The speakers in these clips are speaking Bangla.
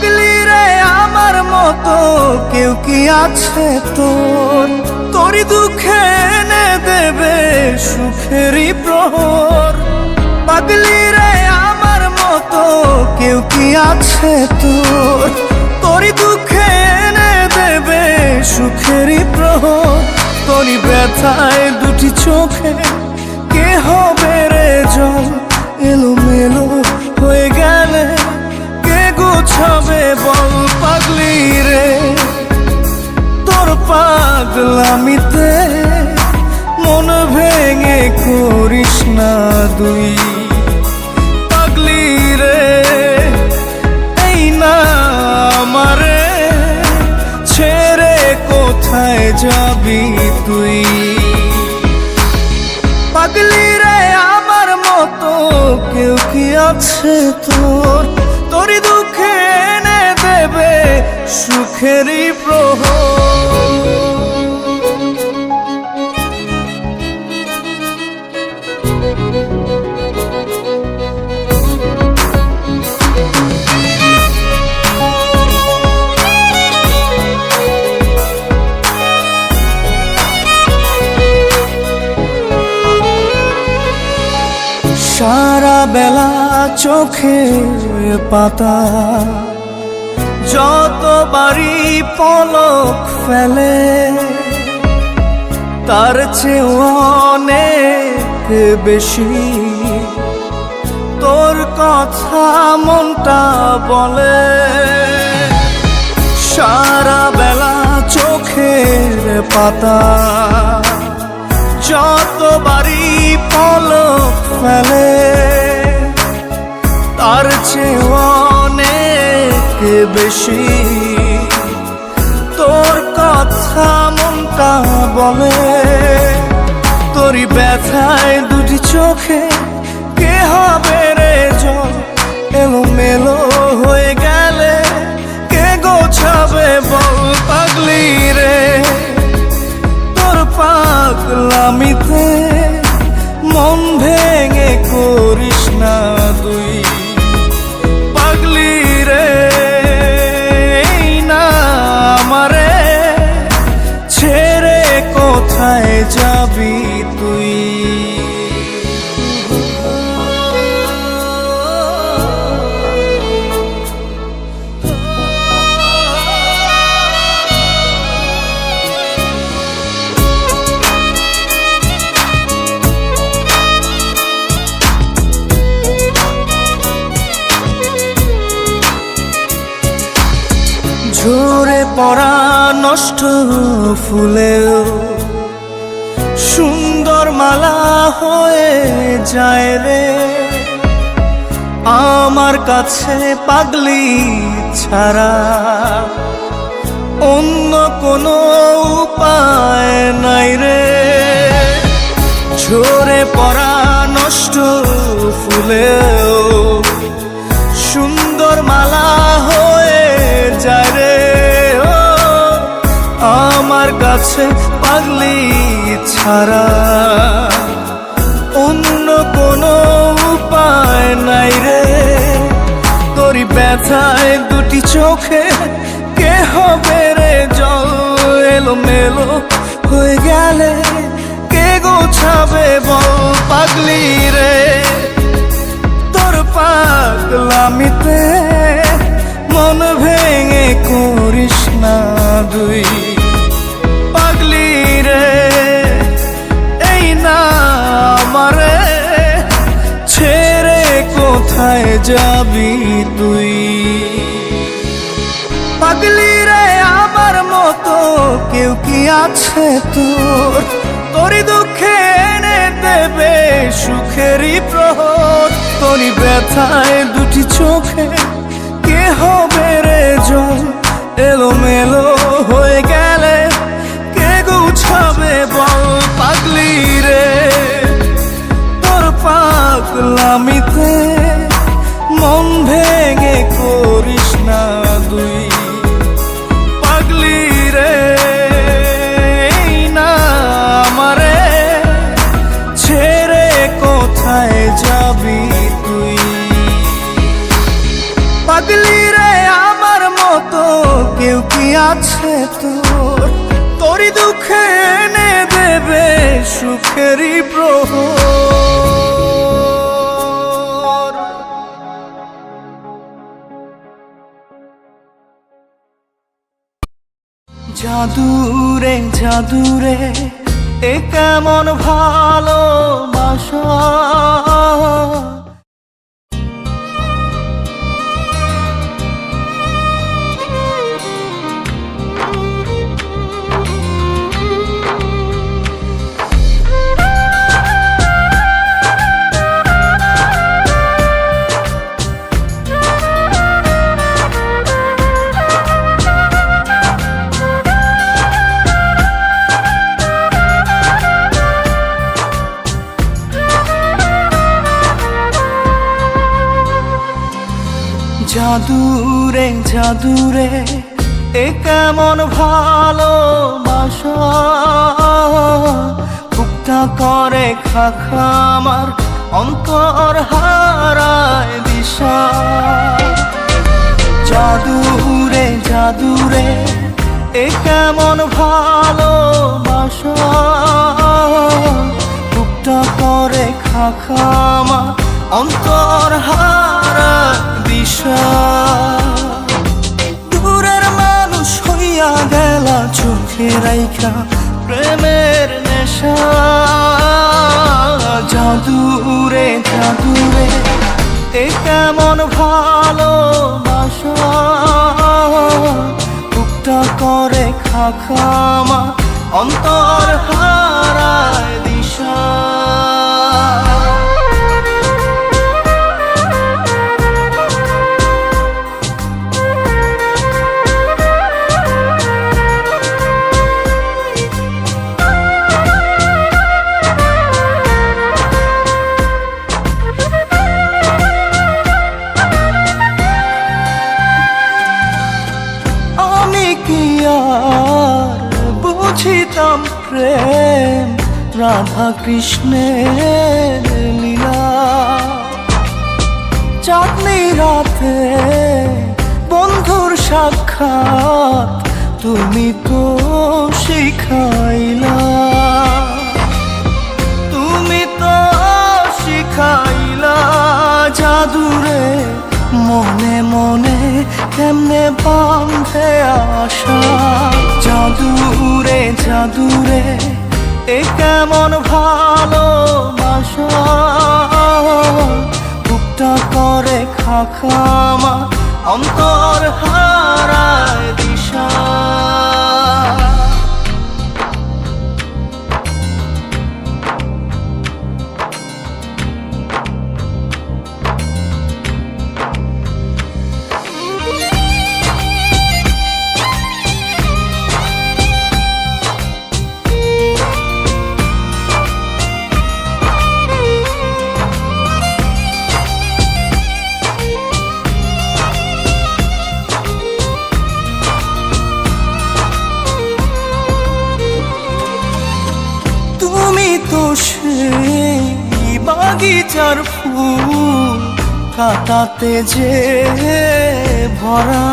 পাগলি রে আমার মতো কেউ কি আছে তোর? তোরই দুঃখে এনে দেবে সুখেরই প্রহর। পাগলি রে আমার মতো কেউ কি আছে তোর? তোরই দুঃখে এনে দেবে সুখেরই প্রহর। তোরই ব্যথায় দুটি চোখে কে হবে রে জল? এলোমেলো হয়ে গেলে কে গোছাবে বল? পাগলি রে তোর পাগলামিতে মন ভেঙে করিস না দুই। পাগলি রে এই না আমারে ছেড়ে কোথায় যাবি তুই? পাগলি রে আমার মতো কেউ কি আছে তোর? তোরই দুঃখে এনে দেবে সুখেরই প্রহর। সারা বেলা চোখের পাতা যতবারই পলক ফেলে, তার চেয়ে অনেক বেশি তোর কথা মনটা বলে। সারা বেলা চোখের পাতা যতবারই পলক ফেলে, তার চেয়ে অনেক বেশি তোর কথা মনটা বলে। তোরই ব্যথায় দুটি চোখে কে হবে রে জল? এলোমেলো হয়ে গেলে কে গোছাবে বল? পাগলি রে তোর পাগলামিতে মন ভেঙে করিস না দুই। পাগলি রে এই না আমারে ছেড়ে কোথায় যাবি তুই? ঝরে পড়া নষ্ট ফুলেও সুন্দর মালা হয়ে যায় রে আমার কাছে। পাগলি ছাড়া অন্য কোনো উপায় নাই রে। ঝরে পড়া নষ্ট ফুলেও সুন্দর মালা হয়ে যায় রে আমার কাছে। পাগলি ছাড়া অন্য কোনো উপায় নাই রে। তোরই ব্যথায় দুটি চোখে কে হবে রে জল? এলোমেলো হয়ে গেলে কে গোছাবে বল? পাগলি রে তোর পাগলামিতে মন ভেঙে করিস না দুই। পাগলি রে এই না আমারে ছেড়ে কোথায় যাবি তুই? পাগলি রে আমার মতো কেউ কি আছে তোর? তোরই দুঃখে এনে দেবে সুখেরই প্রহর। তোরই ব্যথায় দুটি চোখে কে হবে রে জল? এলোমেলো হয়ে গেলে কে গুছাবে বল? পাগলি রে তোর পাগলামিতে মন ভেঙে করিস না দুই। পাগলি রে এই না আমারে ছেড়ে কোথায় যাবি তুই? পাগলি রে আমার আছে তোর, তোরই দুঃখে এনে দেবে সুখেরই প্রহর। জাদুরে জাদুরে এ কেমন ভালোবাসা, জাদুরে জাদুরে এ কেমন ভালোবাসা, বুকটা করে খাখা আমার অন্তর হারায় দিশা। জাদুরে জাদুরে এ কেমন ভালোবাসা, বুকটা করে খাখা আমার অন্তর হারায় দিশা। দূরের মানুষ হইয়া গেলা চোখে রাইখা প্রেমের নেশা। জাদুরে জাদুরে এ কেমন ভালোবাসা, বুকটা করে খাখা আমার অন্তর হারায় দিশা। বুঝিতাম প্রেম রাধা কৃষ্ণের লীলা, চাঁদনি রাতে বন্ধুর সাক্ষাৎ তুমি তো শিখাইলা, তুমি তো শিখাইলা। জাদুরে মনে মনে কেমনে বাঁধে আশা। জাদুরে জাদুরে এ কেমন ভালোবাসা, বুকটা করে খাখা আমার অন্তর হারায় দিশা। তো সেই বাগিচার ফুল কাটাতে যে ভরা,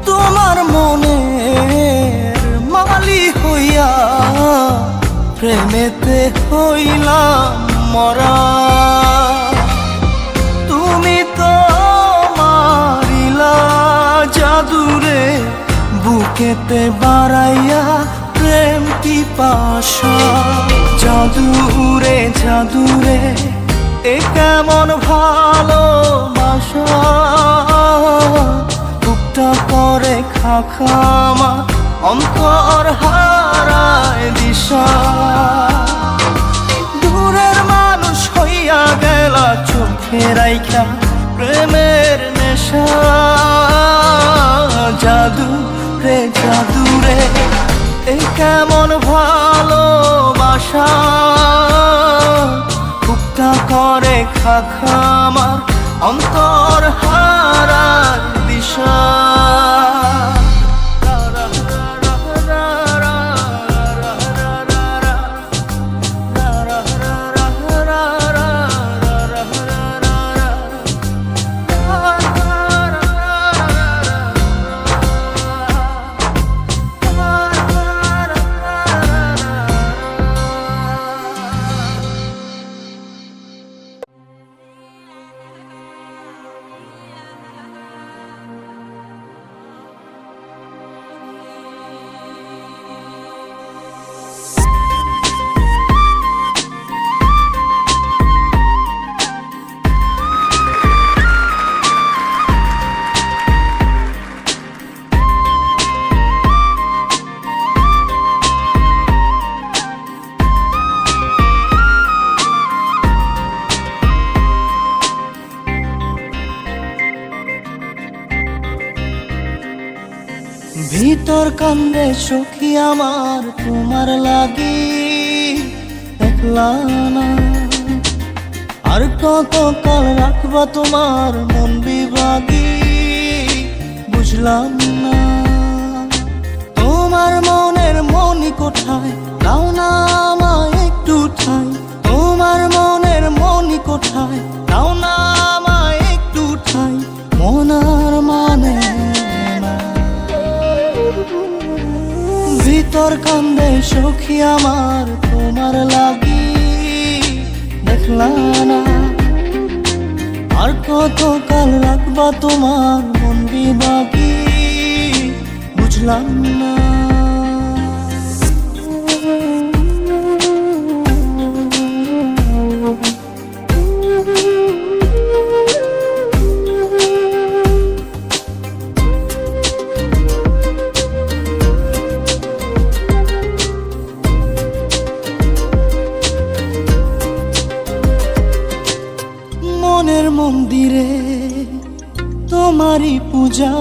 তোমার মনের মালি হইয়া প্রেমেতে হইলাম মরা। তুমি তো মারিলা জাদুরে বুকেতে বাড়াইয়া প্রেম পিপাসা। জাদুরে জাদুরে এ কেমন ভালোবাসা, বুকটা করে খাখা আমার অন্তর হারায় দিশা। দূরের মানুষ হইয়া গেলা চোখে রাইখা প্রেমের নেশা। জাদুরে জাদুরে এ কেমন ভালোবাসা, বুকটা করে খাখা আমার অন্তর হারায় দিশা। ভিতর কান্দে সখী আমার তোমার লাগি, দেখলা না আর কত কাল রাখবা তোমার মন বিভাগী, বুঝলাম না তোমার মনের মনি কোঠায়, দাও না আমায় একটু ঠাই। তোমার মনের মনি কোঠায়, দাও না আমায় একটু ঠাই। মন আর মানে না, ভিতর কান্দে সখী আমার তোমার লাগি, দেখলা না আর কত কাল রাখবা তোমার মন বিভাগী, বুঝলাম না। মনের মন্দিরে তোমারই পূজা,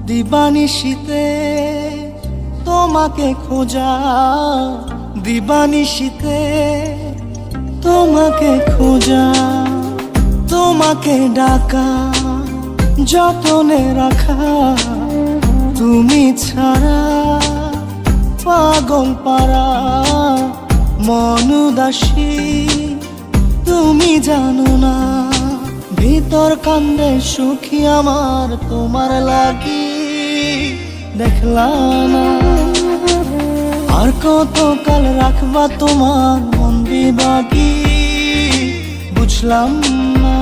দিবানিশীতে তোমাকে খোঁজা, দিবানিশীতে তোমাকে খোঁজা, তোমাকে ডাকা, যতনে রাখা, তুমি ছাড়া পাগল পারা মন উদাসী, তুমি জানো না ভিতর কান্দে সুখী আমার তোমার লাগি, দেখলা না আর কত কাল রাখবা তোমার মন বিভাগী, বুঝলাম না।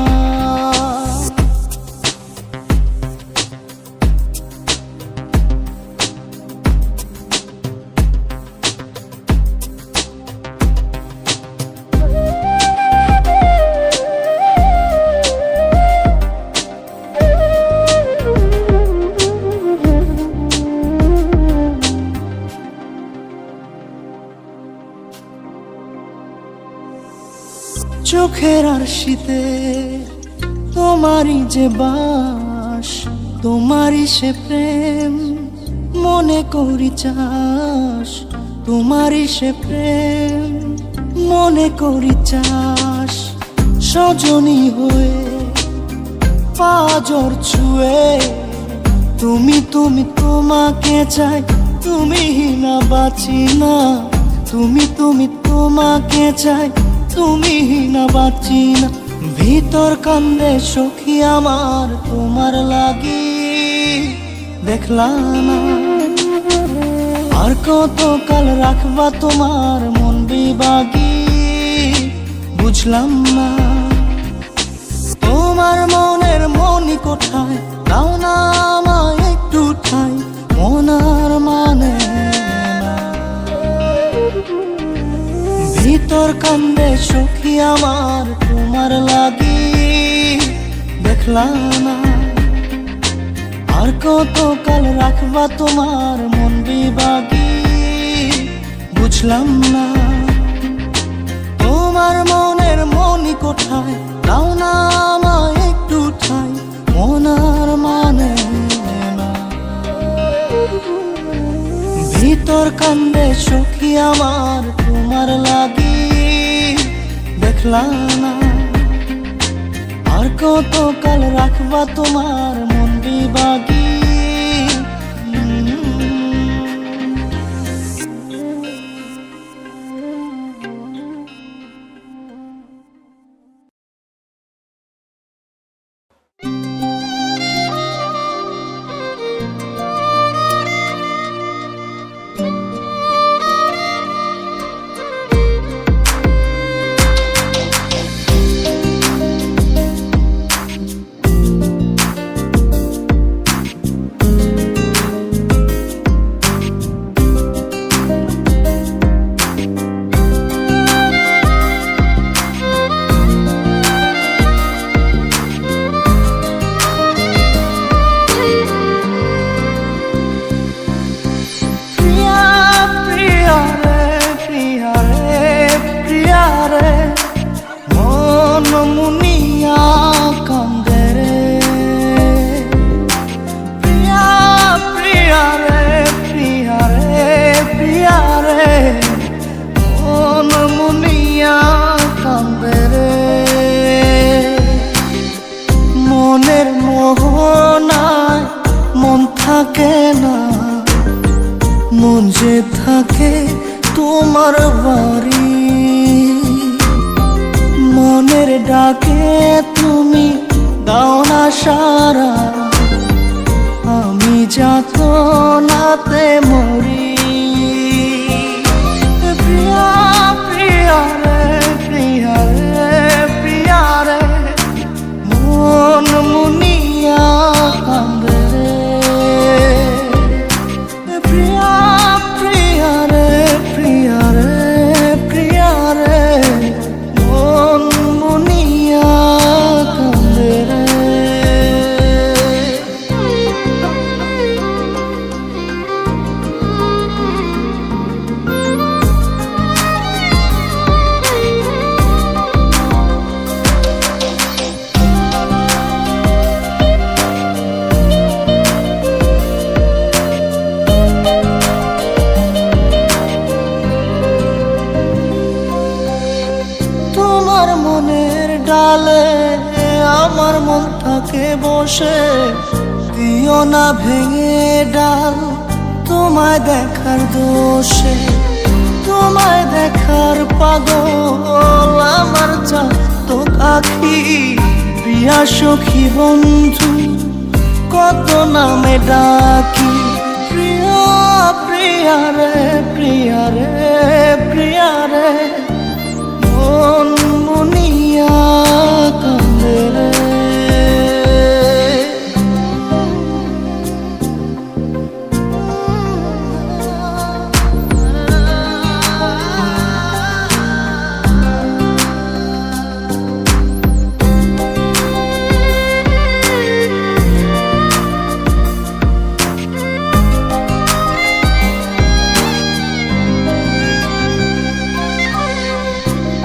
চোখের আরশিতে তোমারই যে বাস, তোমারই সে প্রেম মনে করি চাস, তোমারই সে প্রেম মনে করি চাস। সজনী হয়ে পাজর ছুঁয়ে তুমি তুমি তোমাকে চাই, তুমি না বাঁচি না, তুমি তুমি তোমাকে চাই, তুমি না বাঁচি না। ভিতর কান্দে সখী আমার তোমার লাগি, দেখলা না আর কত কাল রাখবা তোমার মন বিভাগী, বুঝলাম না তোমার মনের মনি কোঠায়, দাও না আমায় একটু ঠাই। মন আর মানে না, ভিতর কান্দে সখী আমার তোমার লাগি, দেখলা না আর কত কাল রাখবা তোমার মন বিভাগী, বুঝলাম না তোমার মনের মনি কোঠায়, দাও না আমায় একটু ঠাই। মন আর মানে না, ভিতর কান্দে সখী আমার তোমার লাগি, দেখলা না আর কত কাল রাখবা তোমার মন বিভাগী। সারা আমি যাতনাতে মরি। প্রিয়া প্রিয়া রে প্রিয়া রে প্রিয়া রে মন মুনিয়া কান্দে রে। প্রিয়া প্রিয়া রে প্রিয়া রে প্রিয়া রে মন মুনিয়া কান্দে রে। তোমার মনের ডালে আমার মন থাকে বসে, দিও না ভেঙে ডাল তোমায় দেখার দোষে। তোমায় দেখার পাগল আমার চাতক আখি, প্রিয়া সখী বন্ধু কত নামে ডাকি। প্রিয়া প্রিয়া রে প্রিয়া রে প্রিয়া রে মন মুনিয়া কান্দে রে।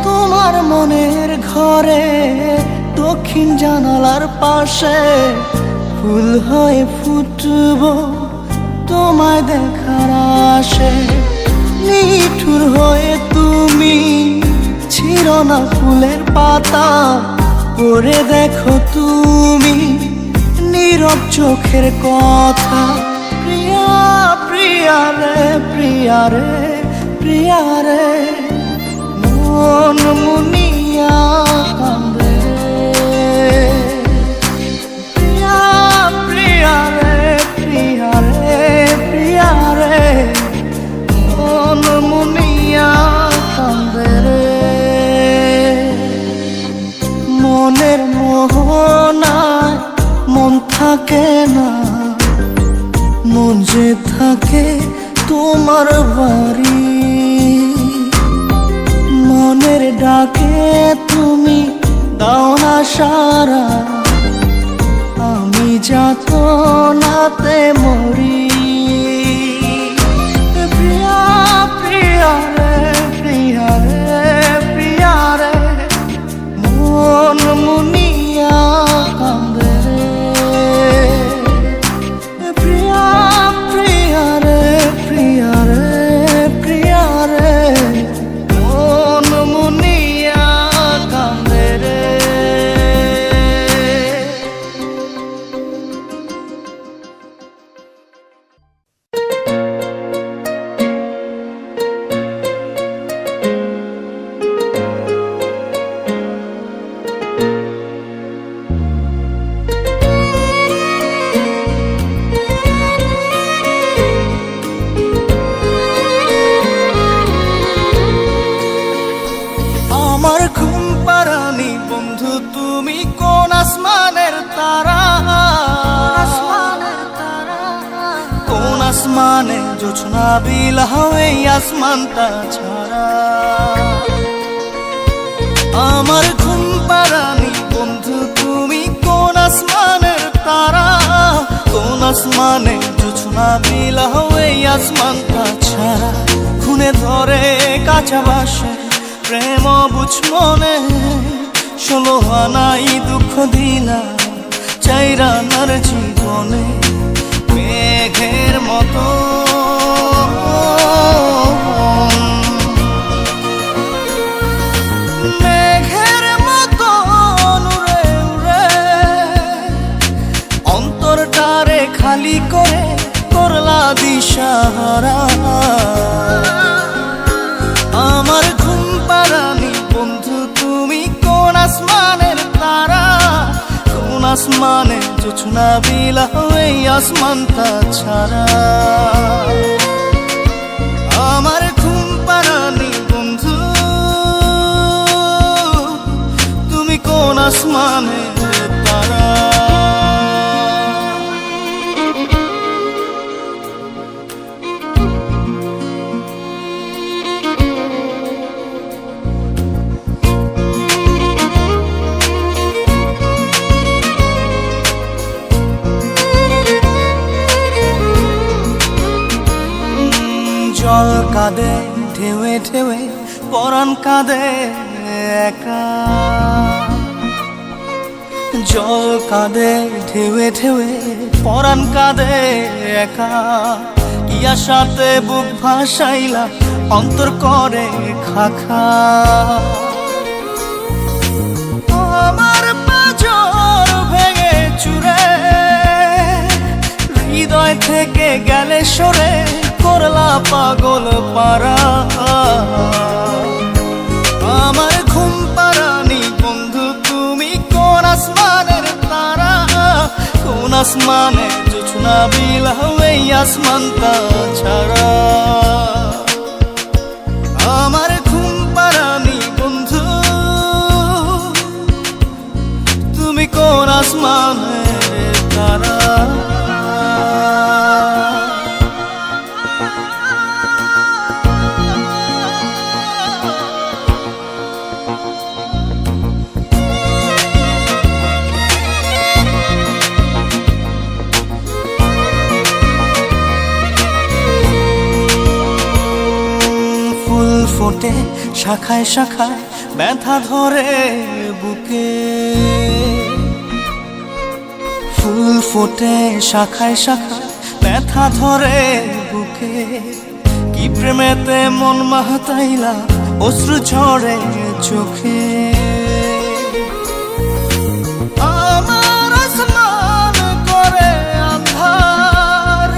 তোমার মনের ঘরে দক্ষিণ জানালার পাশে ফুল হয়ে ফুটব তোমায় দেখার আশে। নিঠুর হয়ে তুমি ছিল না ফুলের পাতা, পড়ে দেখো তুমি নীরব চোখের কথা। প্রিয়া প্রিয়া রে প্রিয়া রে প্রিয়া রে মন মুনিয়া কান্দে। প্রিয়া প্রিয়া রে প্রিয়া রে প্রিয়া রে মন মুনিয়া কান্দে রে। মনের মোহনায় মন থাকে না, মন যে থাকে তোমার বাড়ি। মনের ডাকে তুমি দাও না সারা আমি যাতনাতে মরি। প্রিয়া প্রিয়া রে প্রিয়া রে প্রিয়া রে মন মুনিয়া কান্দে রে। প্রিয়া প্রিয়া রে প্রিয়া রে প্রিয়া রে মন মুনিয়া কান্দে রে। আমার ঘুম পাড়ানি বন্ধু তুমি কোন আসমানের তারা? কোন আসমানে জোছনা বিলাও এই আসমানটা ছাড়া? আমার ঘুম পাড়ানি বন্ধু তুমি কোন আসমানের তারা? কোন আসমানে জোছনা বিলাও এই আসমানটা ছাড়া? খুনে ধরে কাঁচা বাসে প্রেম বুঝ মনে, 16 আনাই দুঃখ দিলা চাইরানার জীবনে। মেঘের মতো মেঘের মতো উড়ে উড়ে অন্তরটারে খালি করে করলা দিশাহারা। আমার ঘুম পাড়ানি বন্ধু তুমি কোন আসমানের তারা? কোন আসমানে জোছনা বিলাও এই আসমানটা ছাড়া। আমার ঘুম পাড়ানি বন্ধু, তুমি কোন আসমানের তারা? জল কাঁদে ঢেউে ঢেউে, পরাণ কাঁদে একা। জল কাঁদে ঢেউে ঢেউে, পরাণ কাঁদে একা। কি আশাতে বুক ভাসাইলা, অন্তর করে খাখা। আমার পাঁজর ভেঙে চুরে, হৃদয় থেকে গেলে সরে, করলা পাগল পারা। আমার ঘুম পাড়ানি বন্ধু, তুমি কোন আসমানের তারা? কোন আসমানে জোছনা বিলাও এই আসমানটা ছাড়া? আমার ঘুম পাড়ানি বন্ধু, তুমি কোন আসমানের তারা? ফোটে শাখায় শাখায়, ব্যথা ধরে বুকে। ফুল ফোটে শাখায় শাখায়, ব্যথা ধরে বুকে। কি প্রেমেতে মন মাতাইলা, অশ্রু ঝরে চোখে। আমার আসমান করে আন্ধার,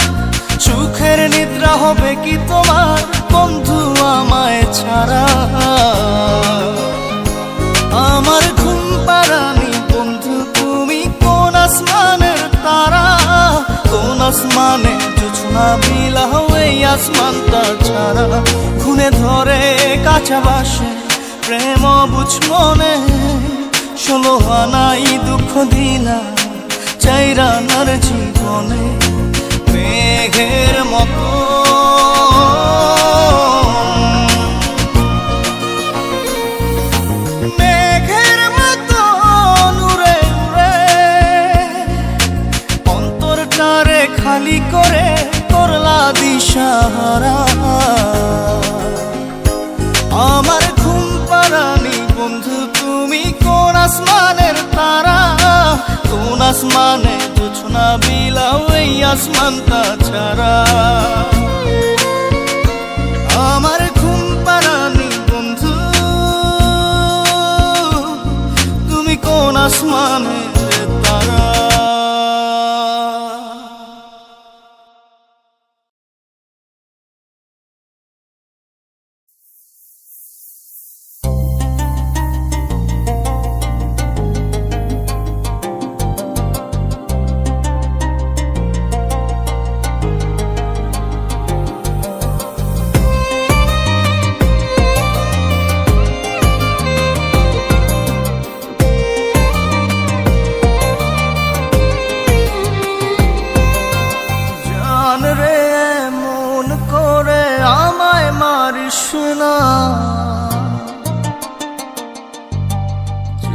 সুখের নিদ্রা হবে কি তোমার বন্ধু আমায় ছাড়া? আমার ঘুম পাড়ানি বন্ধু, তুমি কোন আসমানের তারা? কোন আসমানে জোছনা বিলাও এই আসমানটা ছাড়া? খুনে ধরে কাঁচা বাসে প্রেম বুঝ মনে, 16 আনাই দুঃখ দিলা চাইরা নার জীবনে। মেঘের মতো খালি করে করলা দিশাহারা। আমার ঘুম পাড়ানি বন্ধু, তুমি কোন আসমানের তারা? কোন আসমানে জোছনা বিলাও এই আসমানটা ছাড়া? আমার ঘুম পাড়ানি বন্ধু, তুমি কোন আসমানের তারা?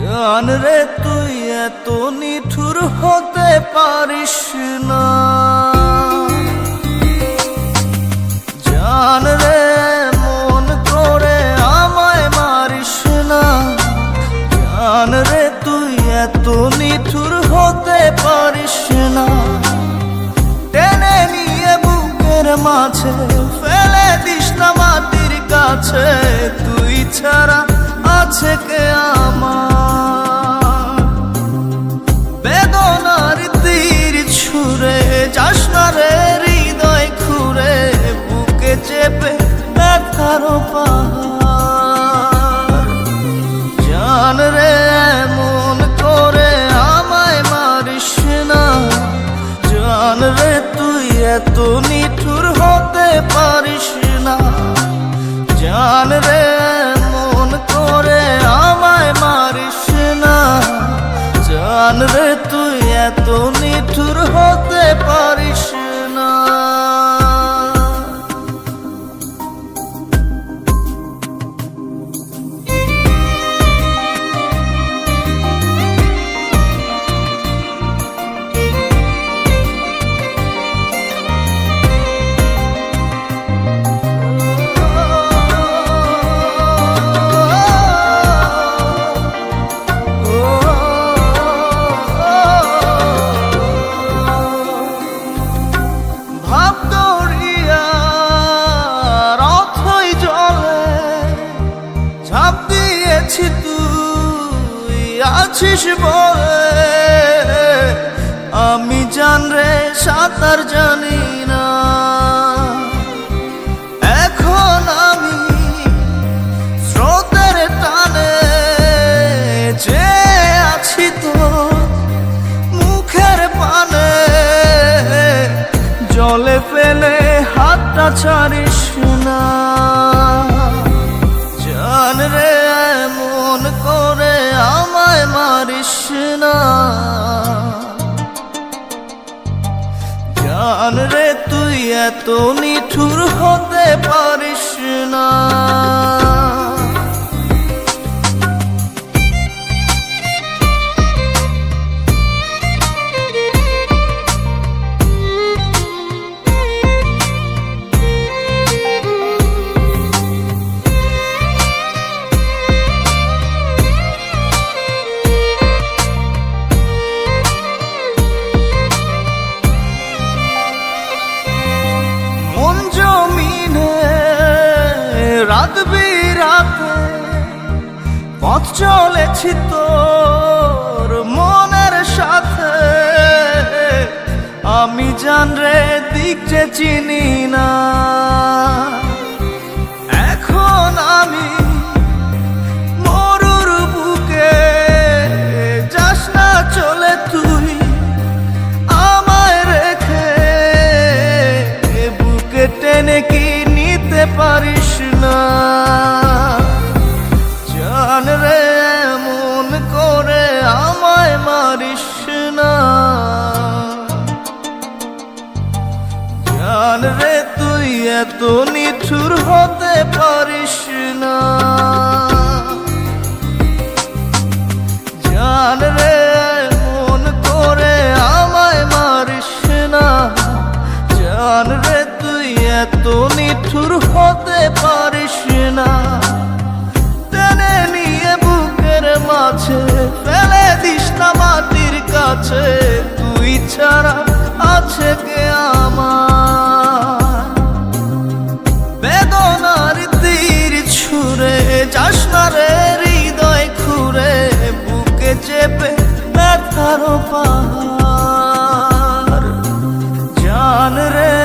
জান রে তুই এত নিঠুর হতে পারিস না। জান রে মন করে আমায় মারিস না। জান রে তুই এত নিঠুর হতে পারিস না। টেনে নিয়ে বুকের মাঝে ফেলে দিস না মাটির কাছে। তুই ছাড়া আছে কে আমার? বেদনার তীর ছুঁড়ে যাস না রে হৃদয় খুঁড়ে। বুকে চেপে ব্যথার পাহাড়। জান রে মন করে আমায় মারিস না। ঝাঁপ দিয়েছি তুই আছিস বলে, আমি জানরে সাঁতার জানি না। এখন আমি স্রোতের টানে যে আছি তো মুখের পানে, জলে ফেলে হাতটা ছাড়িস না। জান রে এমন করে আমায় মারিস না। জান রে তুই এত নিঠুর হতে পারিস না। রাত বিরাতে পথ চলেছি তোর মনের সাথে, আমি জানরে দিক যে চিনি না। এখন আমি মরুর বুকে, যাস না চলে তুই আমায় রেখে, বুকে টেনে কি নিতে পারিস না। জান রে এমন করে আমায় মারিস না। জান রে তুই এত নিঠুর হতে পারিস না। জান রে এমন করে আমায় মারিস না। জান রে তুই এত নিঠুর হতে পারিস না। টেনে নিয়ে বুকের মাঝে ফেলে দিস না মাটির কাছে, তুই ছাড়া আছে কে আমার। বেদনার তীর ছুঁড়ে যাস না রে হৃদয় খুঁড়ে, বুকে চেপে ব্যথার পাহাড়। জান রে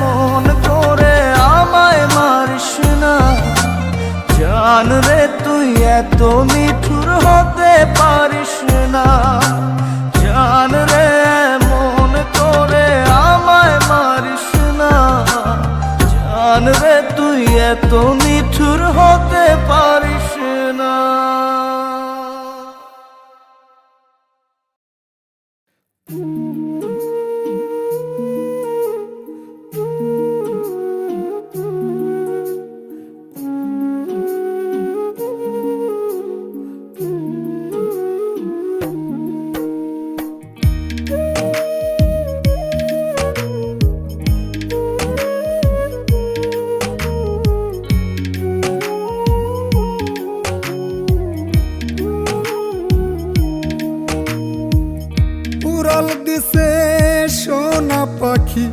মন করে আমায় মারিস না। জান রে তুই এত নিঠুর হতে পারিস না। জান রে মন করে আমায় মারিস না। জান রে তুই এত নিঠুর হতে পারিস না। উড়াল দিছে সোনা পাখি,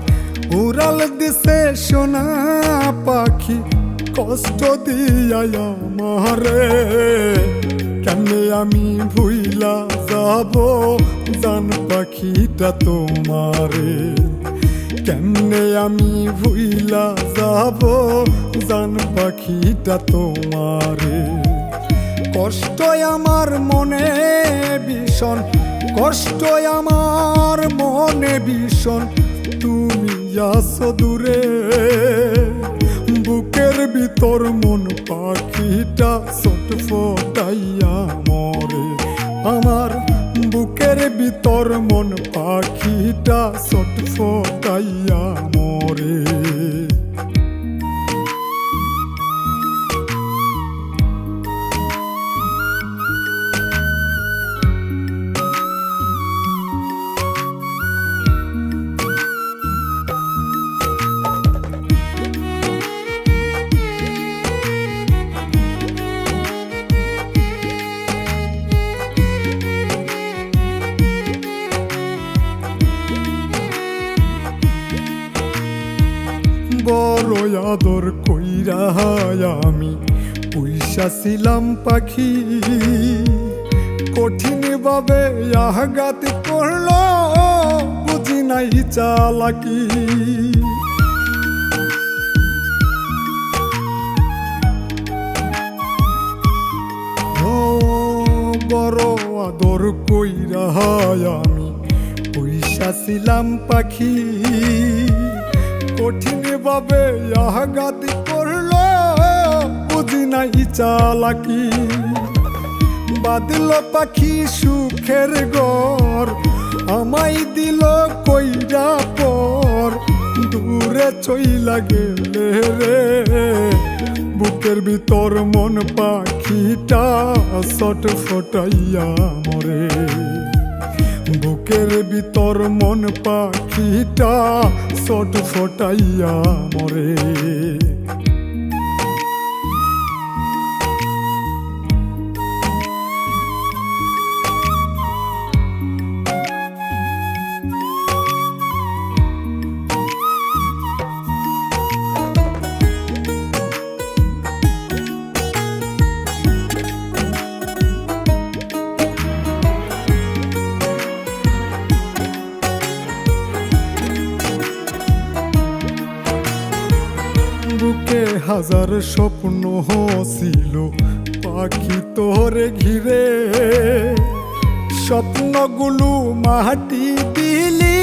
উড়াল দিছে সোনা পাখি, কষ্ট দিয়াই আমারে। কেমনে আমি ভুইলা যাব জান পাখিটা তোমারে। কেমনে আমি ভুইলা যাব জান পাখিটা তোমারে। কষ্ট আমার মনে ভীষণ, কষ্ট আমার মনে ভীষণ, তুমি আছো দূরে। বুকের ভিতর মন পাখিটা ছটফটাইয়া মরে। আমার বুকের ভিতর মন পাখিটা ছটফটাইয়া মরে। বড় আদর কইরা আমি পুইশা ছিলাম পাখি কঠিন ভাবে আঘাত করলো বুঝি নাই চালাকি বড় আদর কইরা আমি পুইশা ছিলাম পাখি কঠিন ভাবে আঘাত করলো বুঝি নাই চালাকি বাদল পাখি সুখের ঘর আমায় দিল কইরা পর দূরে চইলা গেলে রে বুকের ভিতর মন পাখিটা ছট ফটাইয়া মরে বুকের ভিতর মন পাখিটা ছট ফটাইয়া মরে বুকে হাজার স্বপ্ন ছিল পাখি তোরে ঘিরে স্বপ্নগুলো মাটি দিলি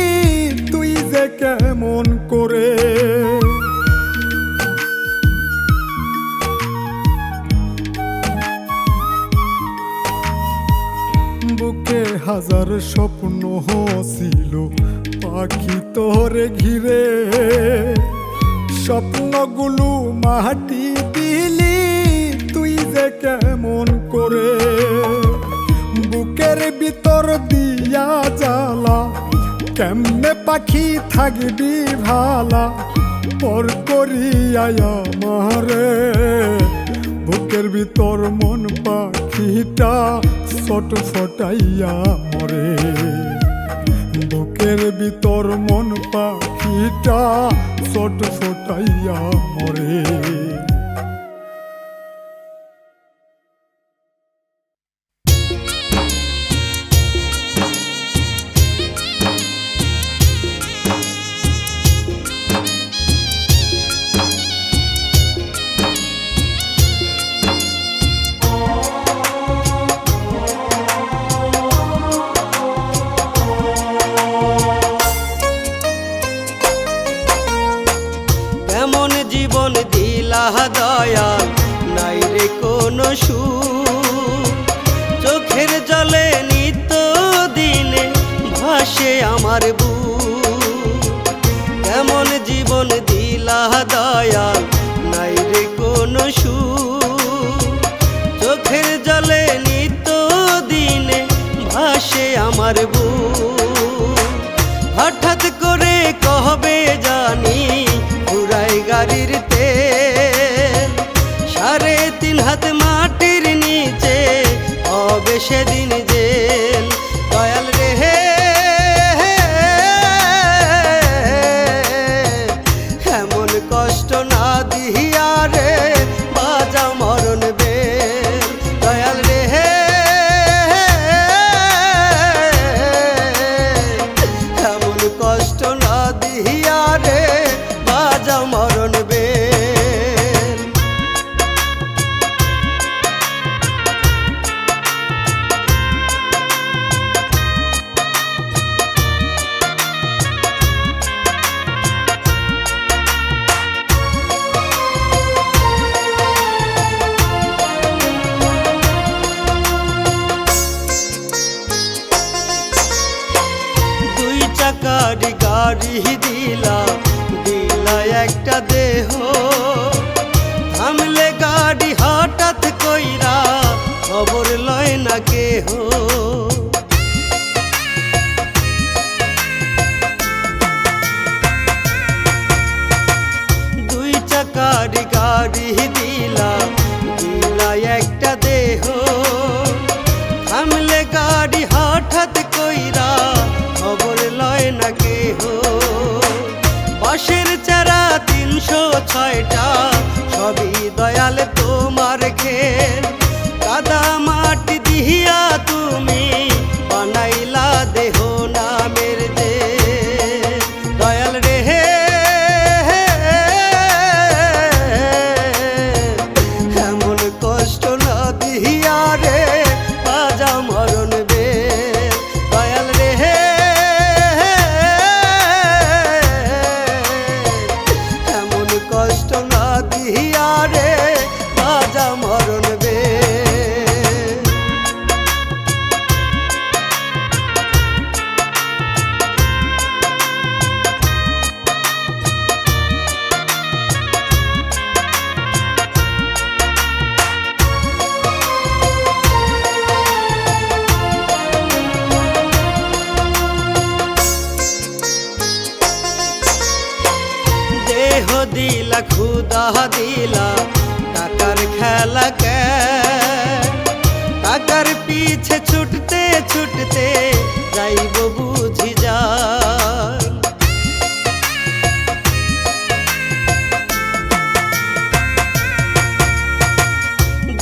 তুই যে কেমন করে বুকে হাজার স্বপ্ন ছিল পাখি তোরে ঘিরে স্বপ্নগুলো মাটি দিলি তুই যে কেমন করে বুকের ভিতর দিয়া জ্বালা কেমনে পাখি থাকবি ভালা পর করিয়া আমারে বুকের ভিতর মন পাখিটা ছট ফটাইয়া মরে বুকের ভিতর মন পাখিটা ছট ফটাইয়া মরে দয়া নাই রে কোনো সুর চোখের জলে নিত্য দিনে ভাসে আমার বুক কেমন জীবন দিলা দয়া নাই রে কোনো সুর চোখের জলে নিত্য দিনে ভাসে আমার বুক হঠাৎ করে কবে জানি পুরাই গাড়ির তেল 3.5 হাত মাটির নিচে হবে সেদিন জেল দয়াল রে এমন কষ্ট না দিহিয়া রে বাজা মরণ বেল দয়াল রে এমন কষ্ট না দিহিয়া রে বাজা মরণ বেল গাড়ি দিলা দিলা একটা দেহ থামলে গাড়ি হঠাৎ কইরা খবর লয় না কেহ দুই চাকার গাড়ি দিলা দিলা একটা দেহ থামলে গাড়ি হঠাৎ কইরা খবর লয় না কেহ বাঁশের চারা 306টা সবই দয়াল তোমার খেয়ে দিলা খুদা দিলা টাকার খেলা টাকার পিছে ছুটতে ছুটতে যাইব বুঝি যায়।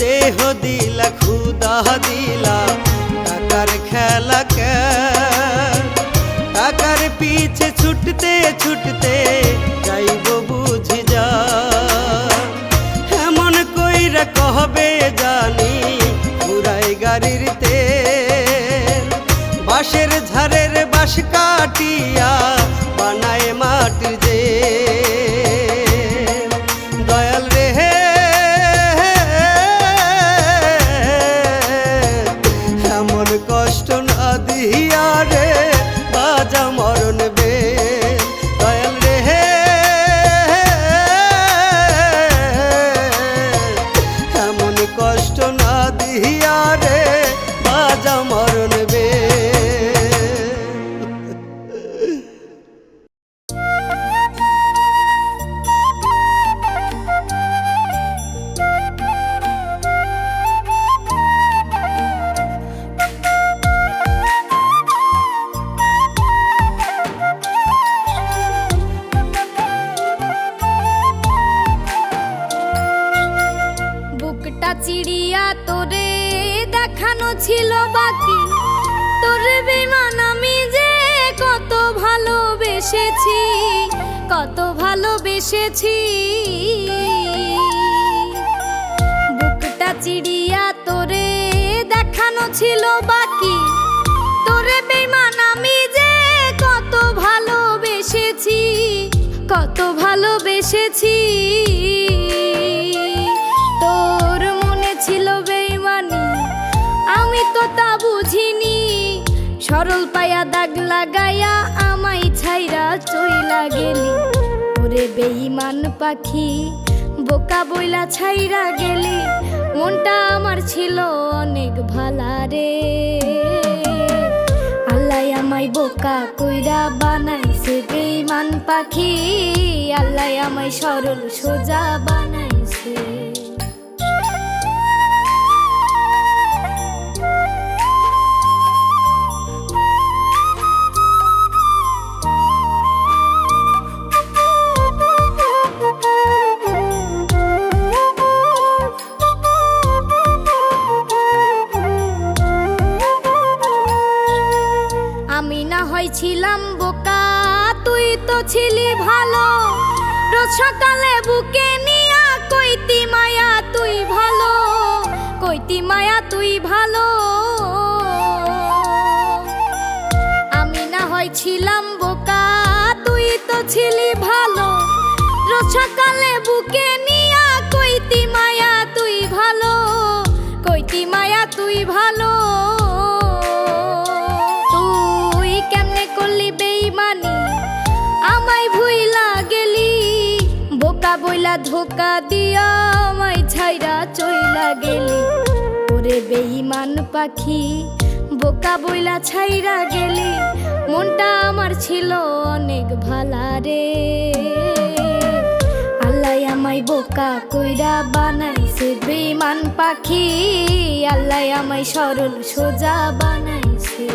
দেহ দিলা খুদা দিলা টাকার খেলা টাকার পিছে ছুটতে ছুটতে যাইব বুঝি যায়। এমন কইরা কহবে জানি পুরাই গাড়ির তেল বাঁশের ঝাড়ের বাঁশ কাটিয়া বানায় মাটির যে দয়াল রে এমন কষ্ট না দিয়া রে বাজা মরণ বে দয়াল রে এমন কষ্ট না দিয়া রে বাজা মরণ বে। বুকটা চিড়িয়া তোরে দেখানো ছিল বাকি, তোরে বেমান আমি যে কত ভালোবেসেছি, কত ভালোবেসেছি। বুকটা চিড়িয়া তোরে দেখানো ছিল বাকি, তোরে বেমান আমি যে কত ভালোবেসেছি, কত ভালোবেসেছি। তোর মনে ছিল বেইমানি আমি তো তা বুঝিনি, সরল পায়া দাগ লাগাইয়া আমায় ছাইরা চইলা গেলি। ওরে বেইমান পাখি বোকা বইলা ছাইরা গেলি, মনটা আমার ছিল অনেক ভালা রে। আল্লাহ আমায় বোকা কইরা বানাইছে বেইমান পাখি, আল্লাহ আমায় সরল সোজা বানাইছে। আমি না হয়েছিলাম বোকা তুই তো ছিলি ভালো, রোজ সকালে বুকে নিয়া কইতি মায়া তুই ভালো, কইতি মায়া তুই ভালো। আমি না হয়েছিলাম বোকা তুই তো ছিলি ভালো, রোজ সকালে বুকে নিয়া কইতি মায়া তুই ভালো, কইতি মায়া তুই ভালো। আমায় ভুইলা গেলি বোকা বইলা ধোকা দিয়া আমায় ছাইরা চইলা গেলি। ওরে বেঈমান পাখি বোকা বইলা ছাইরা গেলি, মনটা আমার ছিল অনেক ভালা রে। আল্লাহ আমায় বোকা কইরা বানাইছে বেঈমান পাখি, আল্লাহ আমায় সরল সোজা বানাইছে।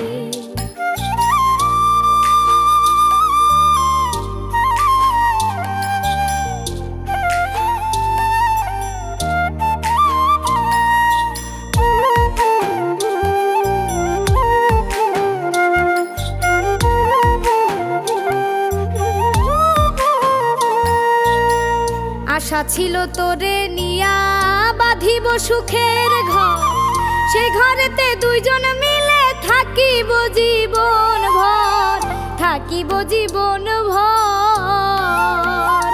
আশা ছিল তোরে নিয়া বাঁধিব সুখের ঘর, সেই ঘরেতে দুইজন মিলে থাকিব জীবন ভর, থাকিব জীবন ভর।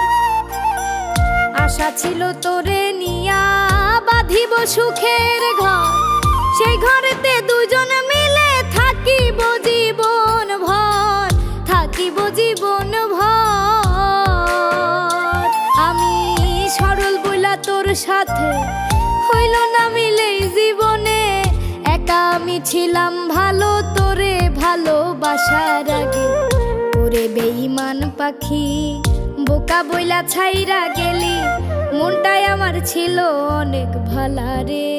আশা ছিল তোরে নিয়া বাঁধিব সুখের ঘর, সেই ঘরেতে দুইজন মিলে থাকিব জীবন ভর, থাকিব জীবন ভর। আমি সরল বইলা তোর সাথে হইল না মিলে জীবনে, একা আমি ছিলাম ভালো তোরে ভালোবাসার আগে। ওরে বেঈমান পাখি বোকা বোকা বইলা ছাইরা গেলি, মনটাই আমার ছিল অনেক ভালা রে।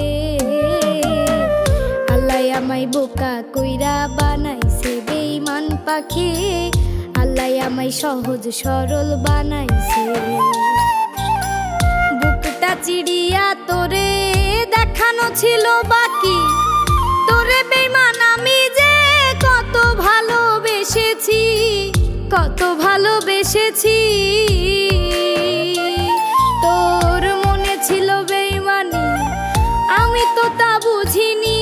আল্লাহ আমায় বোকা কইরা বানাইছে বেঈমান পাখি, আল্লাহ আমায় সহজ সরল বানাইছে। বুকটা চিড়িয়া তোরে দেখানো ছিল বাকি, তোরে বেঈমান আমি যে কত ভালোবেসেছি, কত ভালোবেসেছি। তোর মনে ছিল বেঈমানি, আমি তো তা বুঝিনি।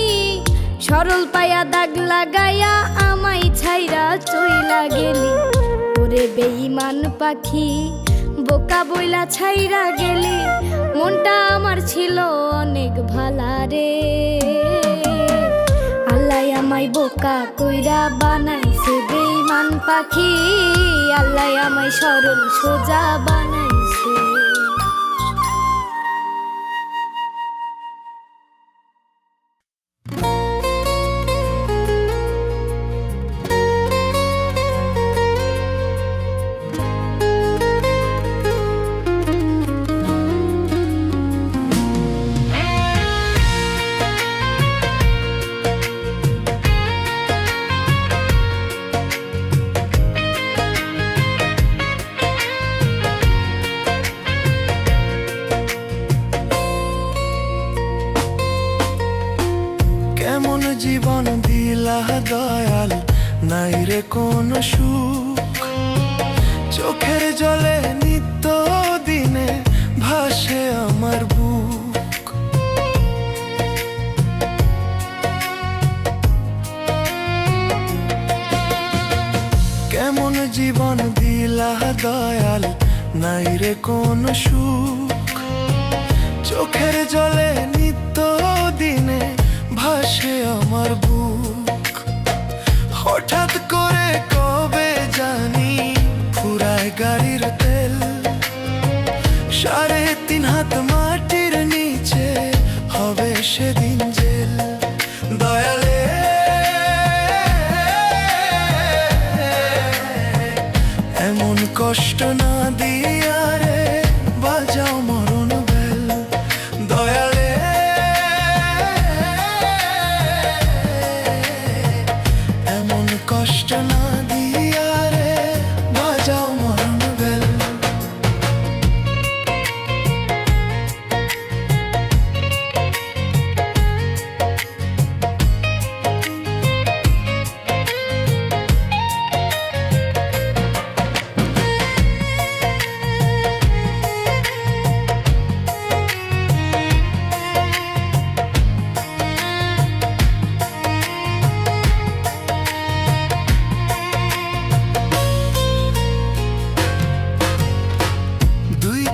সরল পায়া দাগ লাগাইয়া আমায় ছাইরা চইলা গেলি, ওরে বেঈমান পাখি বোকা বইলা ছাইরা গেলি, মনটা আমার ছিল অনেক ভালা রে। আল্লাহ আমায় বোকা কইরা বানাইছে বেঈমান পাখি, আল্লাহ আমায় সরল সোজা বানাইছে। কেমন জীবন দিলা দয়াল, নাই রে কোন সুখ, চোখের জলে নিত্য দিনে ভাসে আমার বুক। কেমন জীবন দিলা দয়াল, নাই রে কোন সুখ, চোখের জলে নিত্য দিনে ভাসে আমার বুক। হঠাৎ করে কবে জানি ফুরায় গাড়ির তেল, 3.5 হাত মাটির নিচে হবে সেদিন জেল। দয়ালে এমন কষ্ট না দিয়া রে বাজাও মরণ বেল। দয়ালে এমন কষ্ট না দিয়া রে বাজাও মরণ বেল।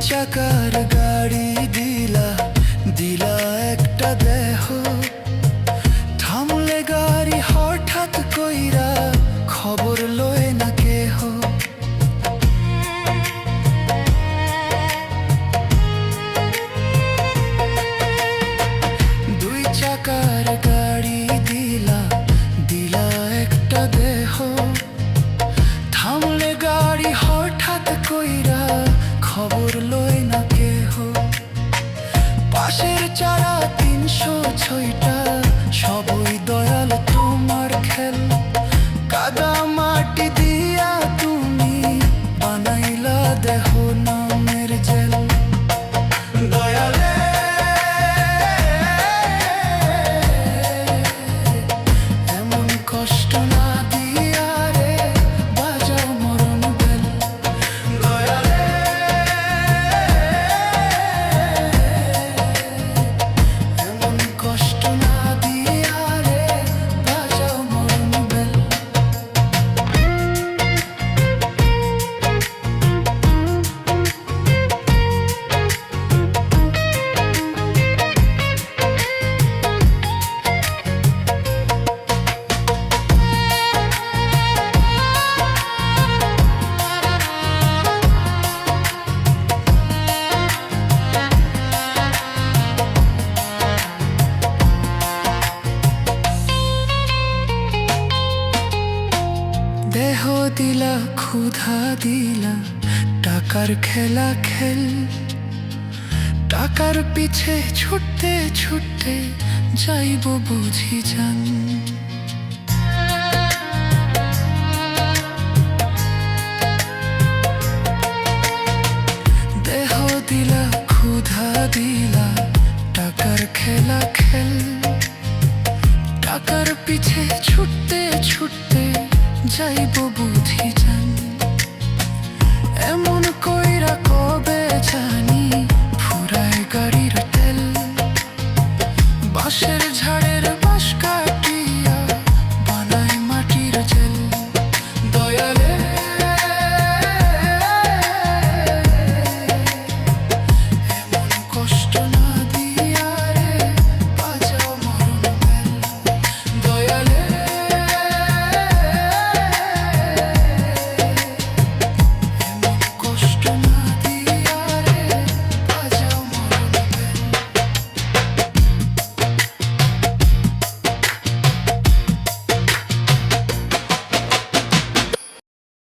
চাকার গাড়ি দিলা, দিলা একটা দেহ, থামলে গাড়ি হঠাৎ কইরা খবর লয় না কেহ। দুই চাকার গাড়ি দিলা, দিলা একটা দেহ, থামলে গাড়ি হঠাৎ কইরা খবর লয় না কেহ। পাশের চারা 306টা, সবই দয়াল তোমার খেল। কাদা মাটি দিয়া তুমি বানাইলা দেহ নামের জেল। দয়ালে এমন কষ্ট না দিয়া রে বাজাও মরণ বেল। দয়ালে এমন কষ্ট না দিয়া রে বাজাও মরণ বেল। দেহ দিলা, ক্ষুধা দিলা, টাকা টাকার খেলা খেল, টাকার পিছে ছুটতে ছুটতে যাইব বুঝি জান। দেহ দিলা ক্ষুধা দিলা, টাকার খেলা খেল, টাকার পিছে ছুটতে ছুটতে যাইব বুঝি